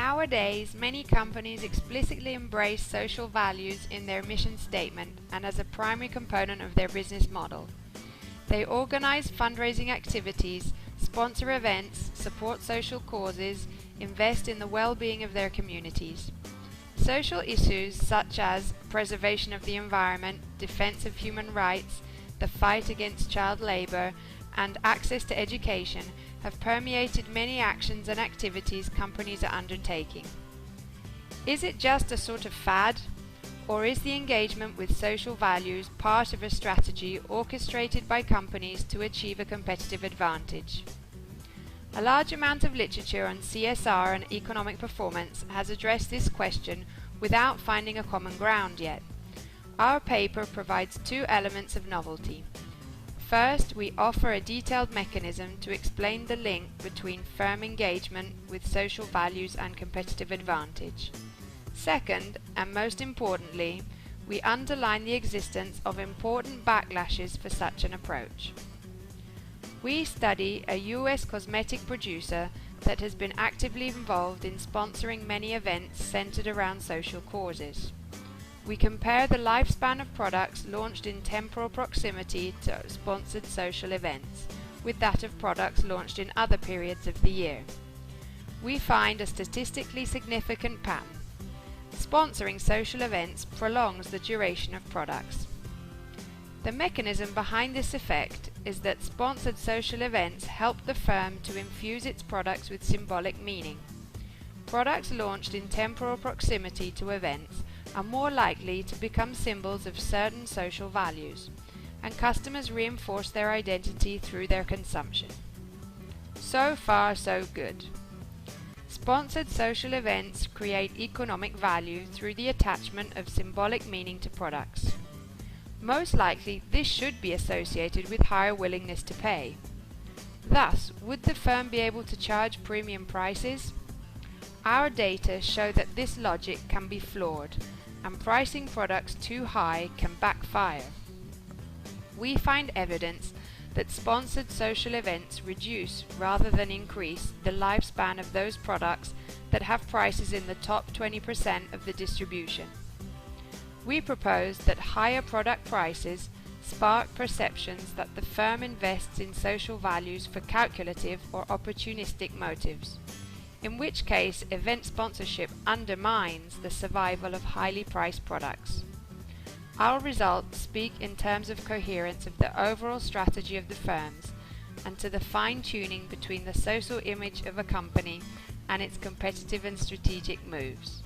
Nowadays, many companies explicitly embrace social values in their mission statement and as a primary component of their business model. They organize fundraising activities, sponsor events, support social causes, invest in the well-being of their communities. Social issues such as preservation of the environment, defense of human rights, the fight against child labor, and access to education have permeated many actions and activities companies are undertaking. Is it just a sort of fad, or is the engagement with social values part of a strategy orchestrated by companies to achieve a competitive advantage? A large amount of literature on CSR and economic performance has addressed this question without finding a common ground yet. Our paper provides two elements of novelty. First, we offer a detailed mechanism to explain the link between firm engagement with social values and competitive advantage. Second, and most importantly, we underline the existence of important backlashes for such an approach. We study a US cosmetic producer that has been actively involved in sponsoring many events centered around social causes. We compare the lifespan of products launched in temporal proximity to sponsored social events with that of products launched in other periods of the year. We find a statistically significant pattern. Sponsoring social events prolongs the duration of products. The mechanism behind this effect is that sponsored social events help the firm to infuse its products with symbolic meaning. Products launched in temporal proximity to events are more likely to become symbols of certain social values, and customers reinforce their identity through their consumption. So far, so good. Sponsored social events create economic value through the attachment of symbolic meaning to products. Most likely, this should be associated with higher willingness to pay. Thus, would the firm be able to charge premium prices? Our data show that this logic can be flawed, and pricing products too high can backfire. We find evidence that sponsored social events reduce rather than increase the lifespan of those products that have prices in the top 20% of the distribution. We propose that higher product prices spark perceptions that the firm invests in social values for calculative or opportunistic motives, in which case event sponsorship undermines the survival of highly priced products. Our results speak in terms of coherence of the overall strategy of the firms and to the fine-tuning between the social image of a company and its competitive and strategic moves.